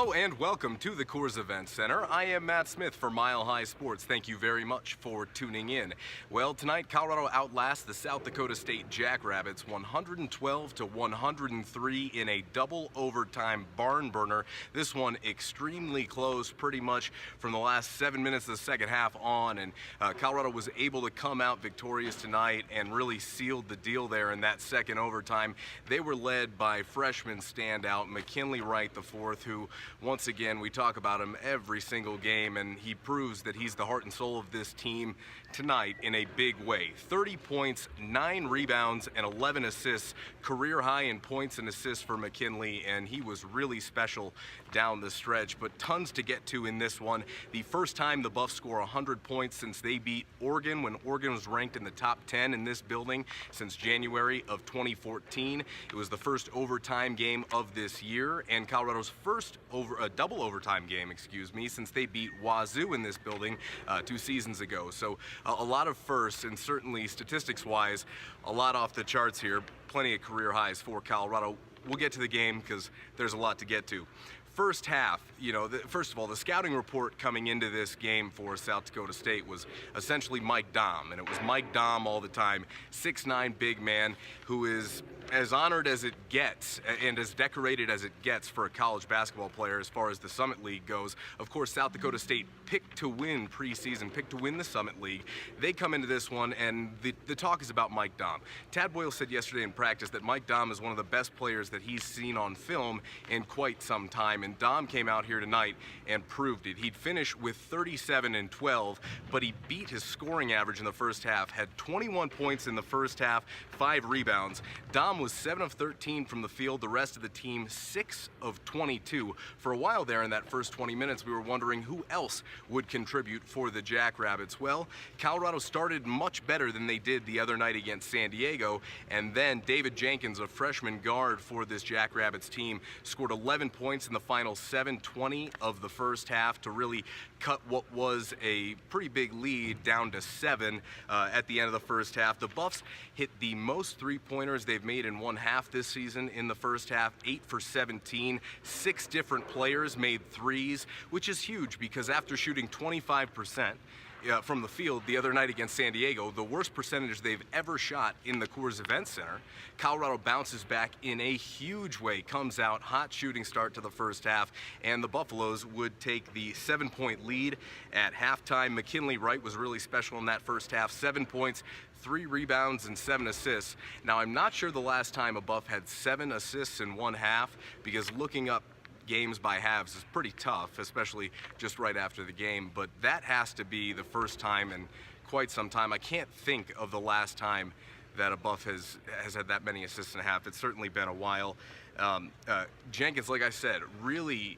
Hello and welcome to the Coors Event Center. I am Matt Smith for Mile High Sports. Thank you very much for tuning in. Well, tonight Colorado outlasts the South Dakota State Jackrabbits 112-103 in a double overtime barn burner. This one extremely close pretty much from the last 7 minutes of the second half on, and Colorado was able to come out victorious tonight and really sealed the deal there in that second overtime. They were led by freshman standout McKinley Wright IV, who once again, we talk about him every single game, and he proves that he's the heart and soul of this team tonight in a big way. 30 points, 9 rebounds, and 11 assists, career high in points and assists for McKinley, and he was really special down the stretch, but tons to get to in this one. The first time the Buffs score 100 points since they beat Oregon, when Oregon was ranked in the top 10 in this building since January of 2014. It was the first overtime game of this year, and Colorado's first double overtime game, since they beat Wazoo in this building 2 seasons ago. So a lot of firsts, and certainly statistics-wise, a lot off the charts here. Plenty of career highs for Colorado. We'll get to the game because there's a lot to get to. First half, first of all, the scouting report coming into this game for South Dakota State was essentially Mike Daum, and it was Mike Daum all the time, 6'9" big man who is as honored as it gets and as decorated as it gets for a college basketball player as far as the Summit League goes. Of course, South Dakota State picked to win preseason, picked to win the Summit League. They come into this one, and the talk is about Mike Daum. Tad Boyle said yesterday in practice that Mike Daum is one of the best players that he's seen on film in quite some time, and Daum came out here tonight and proved it. He'd finish with 37 and 12, but he beat his scoring average in the first half, had 21 points in the first half, 5 rebounds. Daum was 7 of 13 from the field, the rest of the team 6 of 22. For a while there in that first 20 minutes, we were wondering who else would contribute for the Jackrabbits. Well, Colorado started much better than they did the other night against San Diego, and then David Jenkins, a freshman guard for this Jackrabbits team, scored 11 points in the final 7:20 of the first half to really cut what was a pretty big lead down to 7 at the end of the first half. The Buffs hit the most three-pointers they've made in one half this season in the first half, 8 for 17. 6 different players made threes, which is huge because after shooting 25% from the field the other night against San Diego, the worst percentage they've ever shot in the Coors Event Center, Colorado bounces back in a huge way, comes out, hot shooting start to the first half, and the Buffaloes would take the 7-point lead at halftime. McKinley Wright was really special in that first half, 7 points, 3 rebounds, and 7 assists. Now, I'm not sure the last time a Buff had 7 assists in one half, because looking up games by halves is pretty tough, especially just right after the game, but that has to be the first time in quite some time. I can't think of the last time that a Buff has had that many assists in a half. It's certainly been a while. Jenkins, like I said, really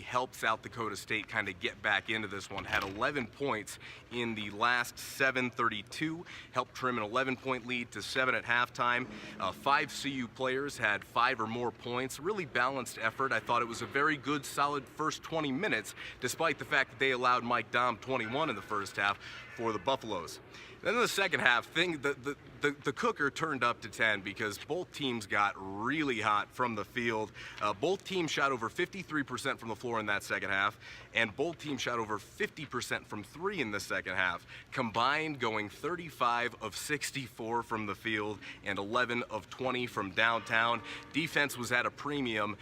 helped South Dakota State kind of get back into this one. Had 11 points in the last 7:32, helped trim an 11-point lead to 7 at halftime. 5 CU players had 5 or more points. Really balanced effort. I thought it was a very good, solid first 20 minutes, despite the fact that they allowed Mike Daum 21 in the first half for the Buffaloes. Then in the second half, the cooker turned up to 10 because both teams got really hot from the field. Both teams shot over 53% from the floor in that second half, and both teams shot over 50% from 3 in the second half, combined going 35 of 64 from the field and 11 of 20 from downtown. Defense was at a premium.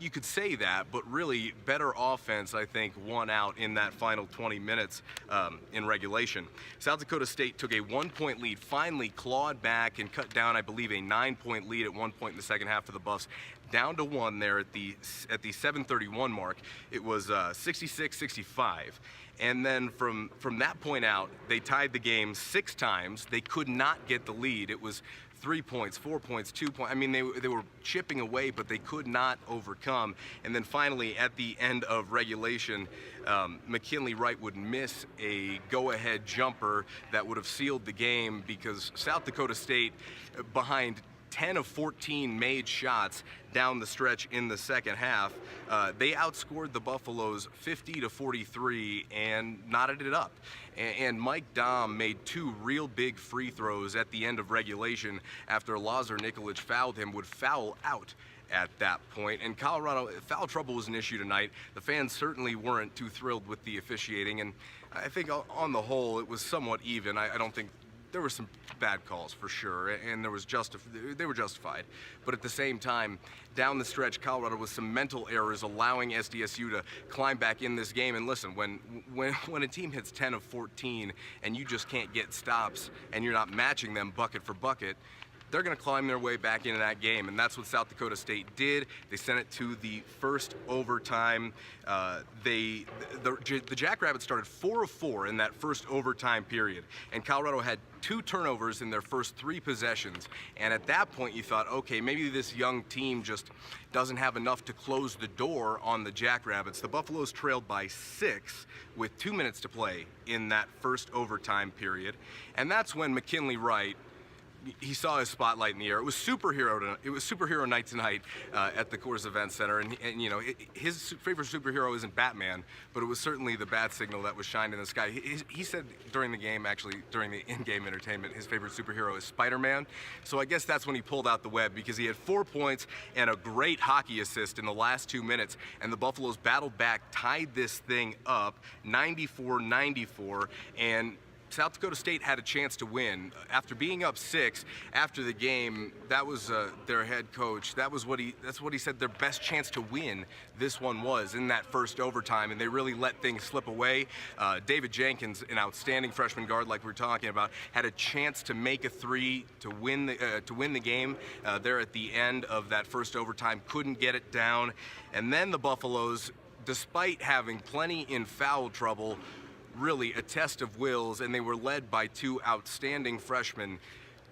You could say that, but really better offense, I think, won out in that final 20 minutes in regulation. South Dakota State took a 1-point lead, finally clawed back and cut down, I believe, a 9-point lead at one point in the second half for the Buffs, down to 1 there at the 7:31 mark. It was 66-65. And then from that point out, they tied the game 6 times. They could not get the lead. It was 3 points, 4 points, 2 points. I mean, they were chipping away, but they could not overcome. And then finally, at the end of regulation, McKinley Wright would miss a go-ahead jumper that would have sealed the game because South Dakota State, behind 10 of 14 made shots down the stretch in the second half, they outscored the Buffaloes 50-43 and knotted it up. And Mike Daum made 2 real big free throws at the end of regulation after Lazar Nikolic fouled him, would foul out at that point. And Colorado, foul trouble was an issue tonight. The fans certainly weren't too thrilled with the officiating, and I think on the whole it was somewhat even. I don't think there were some bad calls for sure, and they were justified. But at the same time, down the stretch, Colorado with some mental errors allowing SDSU to climb back in this game. And listen, when a team hits 10 of 14 and you just can't get stops and you're not matching them bucket for bucket, they're going to climb their way back into that game, and that's what South Dakota State did. They sent it to the first overtime. The Jackrabbits started 4 of 4 in that first overtime period, and Colorado had 2 turnovers in their first 3 possessions. And at that point, you thought, okay, maybe this young team just doesn't have enough to close the door on the Jackrabbits. The Buffaloes trailed by 6 with 2 minutes to play in that first overtime period, and that's when McKinley Wright, he saw his spotlight in the air. It was superhero night tonight at the Coors Event Center, and you know, his favorite superhero isn't Batman, but it was certainly the bat signal that was shined in the sky. He said during the game, actually during the in-game entertainment, his favorite superhero is Spider-Man. So I guess that's when he pulled out the web, because he had 4 points and a great hockey assist in the last 2 minutes, and the Buffaloes battled back, tied this thing up 94-94, and South Dakota State had a chance to win. After being up 6 after the game, that was their head coach. That's what he said their best chance to win this one was, in that first overtime, and they really let things slip away. David Jenkins, an outstanding freshman guard like we were talking about, had a chance to make a 3 to win the game there at the end of that first overtime. Couldn't get it down. And then the Buffaloes, despite having plenty in foul trouble, really a test of wills, and they were led by 2 outstanding freshmen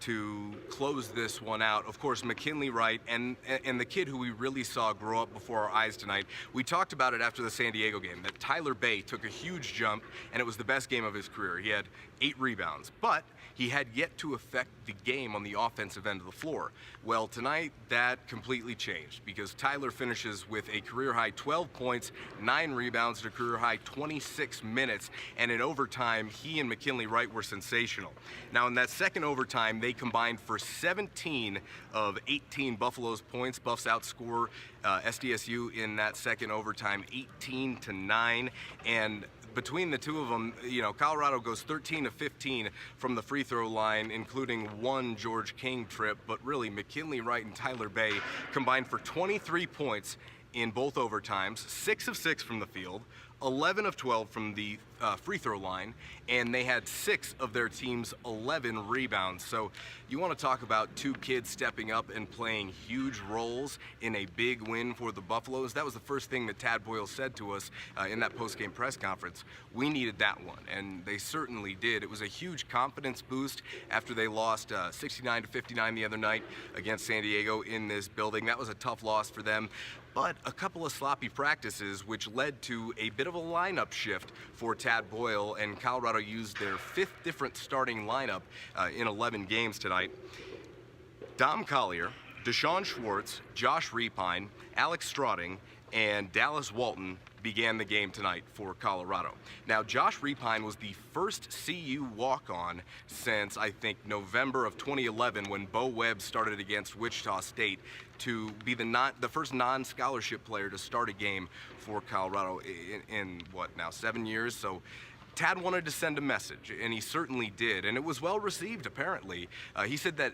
to close this one out. Of course, McKinley Wright and the kid who we really saw grow up before our eyes tonight. We talked about it after the San Diego game, that Tyler Bay took a huge jump, and it was the best game of his career. He had 8 rebounds, but he had yet to affect the game on the offensive end of the floor. Well, tonight, that completely changed, because Tyler finishes with a career-high 12 points, 9 rebounds, and a career-high 26 minutes, and in overtime, he and McKinley Wright were sensational. Now, in that second overtime, they combined for 17 of 18 Buffalo's points. Buffs outscore SDSU in that second overtime 18-9, and between the two of them, you know, Colorado goes 13 of 15 from the free throw line, including 1 George King trip, but really McKinley Wright and Tyler Bay combined for 23 points in both overtimes, 6 of 6 from the field, 11 of 12 from the free throw line, and they had 6 of their team's 11 rebounds. So you want to talk about 2 kids stepping up and playing huge roles in a big win for the Buffaloes. That was the first thing that Tad Boyle said to us in that post-game press conference. We needed that one, and they certainly did. It was a huge confidence boost after they lost 69-59 the other night against San Diego in this building. That was a tough loss for them, but a couple of sloppy practices, which led to a bit of a lineup shift for Tad Boyle, and Colorado used their 5th different starting lineup in 11 games tonight. Dom Collier, Deshaun Schwartz, Josh Repine, Alex Strauding, and Dallas Walton began the game tonight for Colorado. Now, Josh Repine was the first CU walk-on since, I think, November of 2011, when Bo Webb started against Wichita State, to be the first non-scholarship player to start a game for Colorado in what, now 7 years? So Tad wanted to send a message, and he certainly did, and it was well received, apparently. He said that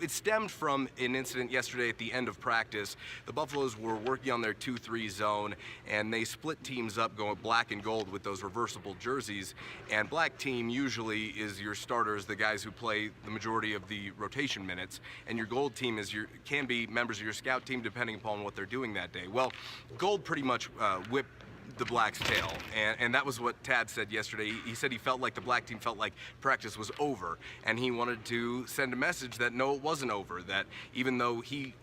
it stemmed from an incident yesterday at the end of practice. The Buffaloes were working on their 2-3 zone, and they split teams up going black and gold with those reversible jerseys, and black team usually is your starters, the guys who play the majority of the rotation minutes, and your gold team can be members of your scout team depending upon what they're doing that day. Well, gold pretty much whipped the Blacks' tail, and that was what Tad said yesterday. He said he felt like the black team felt like practice was over, and he wanted to send a message that no, it wasn't over, that even though he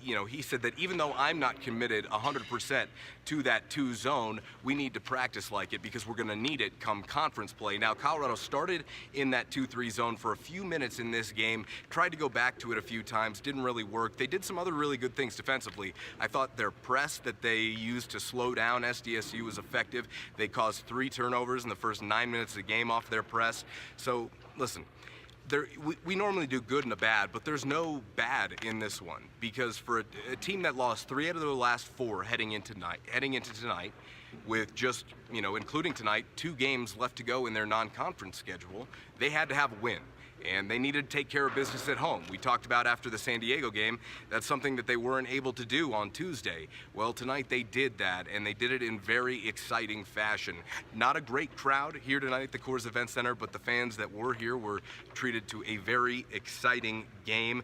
said that even though I'm not committed 100% to that 2 zone, we need to practice like it, because we're going to need it come conference play. Now, Colorado started in that 2-3 zone for a few minutes in this game, tried to go back to it a few times, didn't really work. They did some other really good things defensively. I thought their press that they used to slow down SDSU was effective. They caused 3 turnovers in the first 9 minutes of the game off their press. So, listen, we normally do good and a bad, but there's no bad in this one because for a team that lost 3 out of their last 4 heading into tonight, with just, including tonight, 2 games left to go in their non-conference schedule, they had to have a win. And they needed to take care of business at home. We talked about after the San Diego game, that's something that they weren't able to do on Tuesday. Well, tonight they did that, and they did it in very exciting fashion. Not a great crowd here tonight at the Coors Event Center, but the fans that were here were treated to a very exciting game.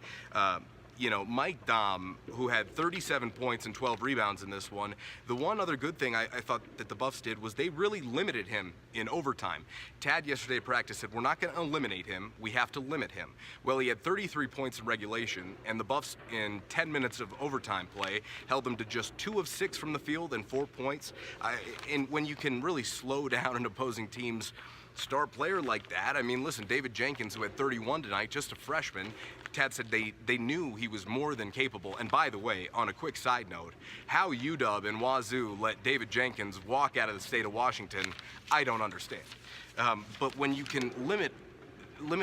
Mike Daum, who had 37 points and 12 rebounds in this one, the one other good thing I thought that the Buffs did was they really limited him in overtime. Tad yesterday at practice said, we're not going to eliminate him, we have to limit him. Well, he had 33 points in regulation, and the Buffs in 10 minutes of overtime play held him to just 2 of 6 from the field and 4 points. And when you can really slow down an opposing team's star player like that, I mean, listen, David Jenkins, who had 31 tonight, just a freshman, Tad said they knew he was more than capable. And by the way, on a quick side note, how UW and Wazoo let David Jenkins walk out of the state of Washington, I don't understand. But when you can limit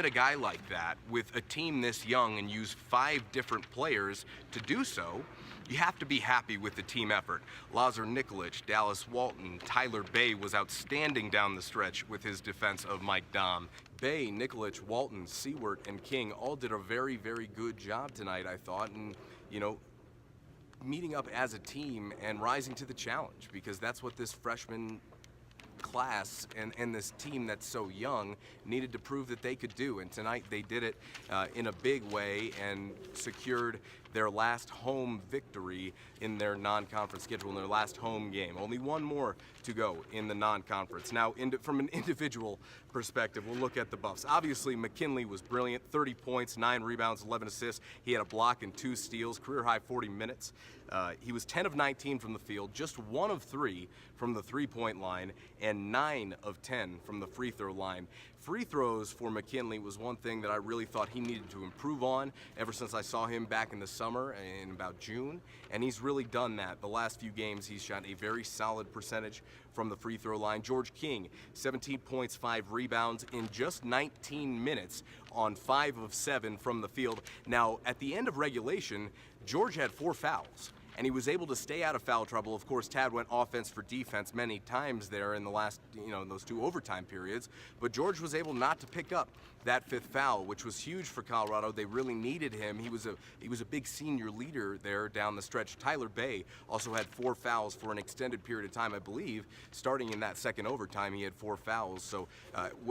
a guy like that with a team this young and use 5 different players to do so, you have to be happy with the team effort. Lazar Nikolic, Dallas Walton, Tyler Bay was outstanding down the stretch with his defense of Mike Daum. Bay, Nikolic, Walton, Seward, and King all did a very, very good job tonight, I thought, and, meeting up as a team and rising to the challenge, because that's what this freshman class and this team that's so young needed to prove that they could do. And tonight they did it in a big way and secured their last home victory in their non-conference schedule, in their last home game. Only one more to go in the non-conference. Now, from an individual perspective, we'll look at the Buffs. Obviously, McKinley was brilliant, 30 points, 9 rebounds, 11 assists. He had a block and 2 steals, career-high 40 minutes. He was 10 of 19 from the field, just 1 of 3 from the three-point line, and 9 of 10 from the free throw line. Free throws for McKinley was one thing that I really thought he needed to improve on ever since I saw him back in the summer in about June, and he's really done that. The last few games he's shot a very solid percentage from the free throw line. George King, 17 points, 5 rebounds in just 19 minutes on 5 of 7 from the field. Now, at the end of regulation, George had 4 fouls, and he was able to stay out of foul trouble. Of course, Tad went offense for defense many times there in the last, in those 2 overtime periods, but George was able not to pick up that 5th foul, which was huge for Colorado. They really needed him. He was a big senior leader there down the stretch. Tyler Bay also had 4 fouls for an extended period of time, I believe. Starting in that second overtime, he had 4 fouls. So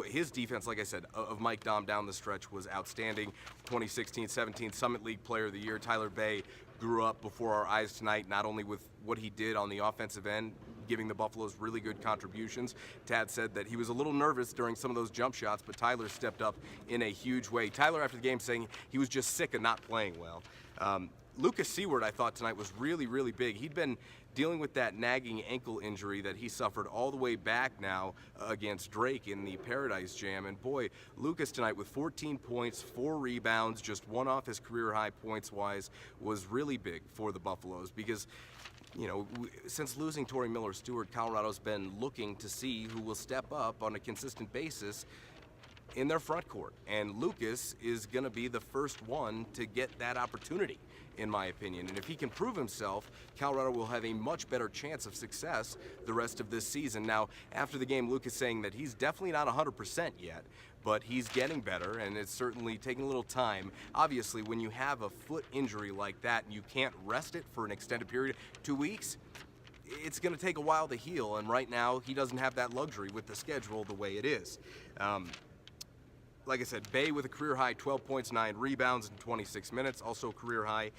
his defense, like I said, of Mike Daum down the stretch was outstanding. 2016-17 Summit League Player of the Year. Tyler Bay grew up before our eyes tonight, not only with what he did on the offensive end, giving the Buffaloes really good contributions. Tad said that he was a little nervous during some of those jump shots, but Tyler stepped up in a huge way. Tyler, after the game, saying he was just sick of not playing well. Lucas Seward, I thought tonight was really, really big. He'd been dealing with that nagging ankle injury that he suffered all the way back now against Drake in the Paradise Jam. And boy, Lucas tonight with 14 points, 4 rebounds, just 1 off his career high points-wise, was really big for the Buffaloes because, since losing Torrey Miller-Stewart, Colorado's been looking to see who will step up on a consistent basis in their front court. And Lucas is going to be the first one to get that opportunity, in my opinion. And if he can prove himself, Colorado will have a much better chance of success the rest of this season. Now, after the game, Lucas saying that he's definitely not 100% yet, but he's getting better, and it's certainly taking a little time. Obviously, when you have a foot injury like that and you can't rest it for an extended period, 2 weeks, it's going to take a while to heal, and right now he doesn't have that luxury with the schedule the way it is. Like I said, Bay with a career high 12 points, 9 rebounds in 26 minutes, also career high.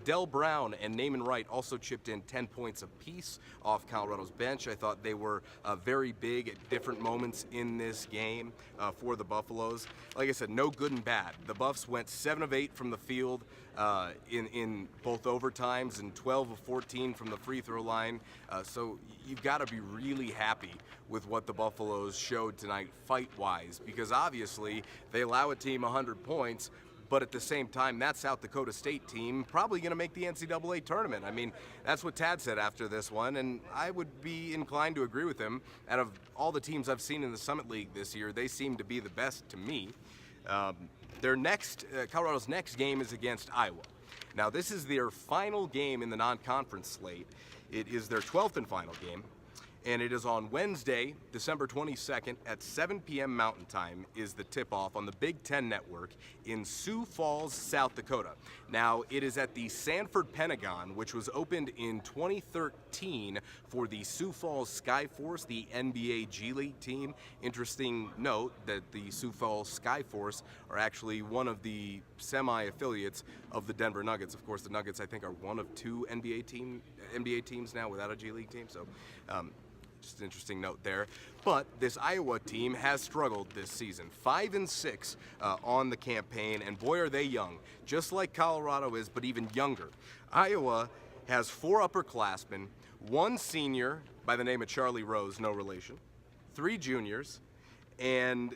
Del Brown and Naaman Wright also chipped in 10 points apiece off Colorado's bench. I thought they were very big at different moments in this game for the Buffaloes. Like I said, no good and bad. The Buffs went 7 of 8 from the field in both overtimes and 12 of 14 from the free throw line. So you've got to be really happy with what the Buffaloes showed tonight fight-wise, because obviously they allow a team 100 points, but at the same time, that South Dakota State team probably going to make the NCAA tournament. I mean, that's what Tad said after this one, and I would be inclined to agree with him. Out of all the teams I've seen in the Summit League this year, they seem to be the best to me. Colorado's next game is against Iowa. Now, this is their final game in the non-conference slate. It is their 12th and final game, and it is on Wednesday, December 22nd at 7 p.m. Mountain Time is the tip-off on the Big Ten Network in Sioux Falls, South Dakota. Now, it is at the Sanford Pentagon, which was opened in 2013 for the Sioux Falls Skyforce, the NBA G League team. Interesting note that the Sioux Falls Skyforce are actually one of the semi-affiliates of the Denver Nuggets. Of course, the Nuggets, I think, are one of two NBA teams now without a G League team, so just an interesting note there. But this Iowa team has struggled this season. 5-6 on the campaign, and boy are they young. Just like Colorado is, but even younger. Iowa has 4 upperclassmen, 1 senior by the name of Charlie Rose, no relation, 3 juniors, and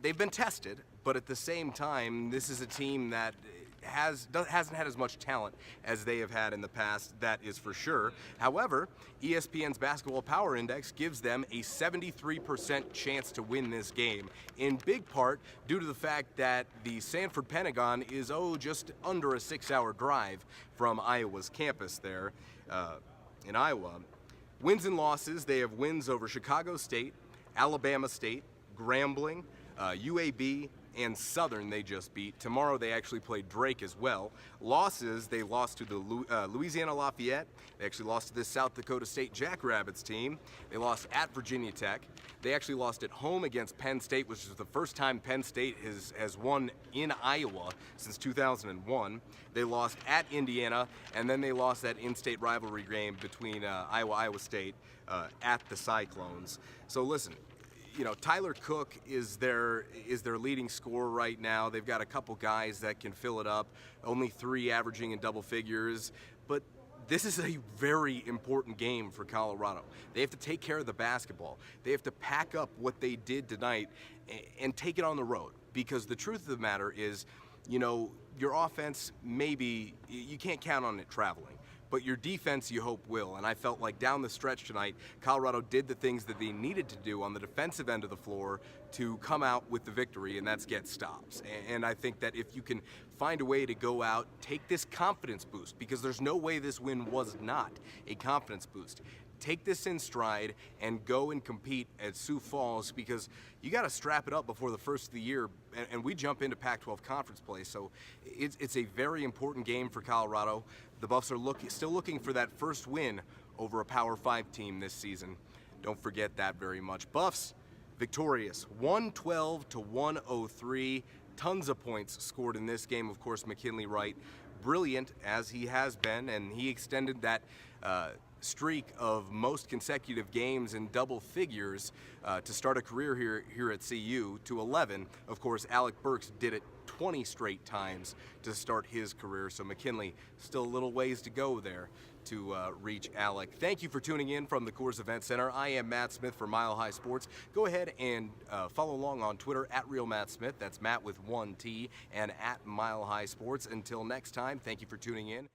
they've been tested, but at the same time, this is a team that hasn't had as much talent as they have had in the past, that is for sure. However, ESPN's Basketball Power Index gives them a 73% chance to win this game, in big part due to the fact that the Sanford Pentagon is, just under a 6-hour drive from Iowa's campus there in Iowa. Wins and losses, they have wins over Chicago State, Alabama State, Grambling, UAB, and Southern they just beat. Tomorrow they actually play Drake as well. Losses, they lost to the Louisiana Lafayette. They actually lost to this South Dakota State Jackrabbits team. They lost at Virginia Tech. They actually lost at home against Penn State, which is the first time Penn State has won in Iowa since 2001. They lost at Indiana, and then they lost that in-state rivalry game between Iowa State at the Cyclones. So listen, Tyler Cook is their leading scorer right now. They've got a couple guys that can fill it up, only 3 averaging in double figures, but this is a very important game for Colorado. They have to take care of the basketball. They have to pack up what they did tonight and take it on the road, because the truth of the matter is, your offense, maybe you can't count on it traveling, but your defense you hope will. And I felt like down the stretch tonight, Colorado did the things that they needed to do on the defensive end of the floor to come out with the victory, and that's get stops. And I think that if you can find a way to go out, take this confidence boost, because there's no way this win was not a confidence boost. Take this in stride and go and compete at Sioux Falls, because you got to strap it up before the first of the year, and we jump into Pac-12 conference play. So it's a very important game for Colorado. The Buffs are still looking for that first win over a Power 5 team this season. Don't forget that very much. Buffs victorious, 112-103. Tons of points scored in this game. Of course, McKinley Wright, brilliant as he has been, and he extended that streak of most consecutive games in double figures to start a career here at CU to 11. Of course, Alec Burks did it 20 straight times to start his career, so McKinley still a little ways to go there to reach Alec. Thank you for tuning in from the Coors Event Center. I am Matt Smith for Mile High Sports. Go ahead and follow along on Twitter at @RealMattSmith. That's Matt with 1 T, and at Mile High Sports. Until next time, thank you for tuning in.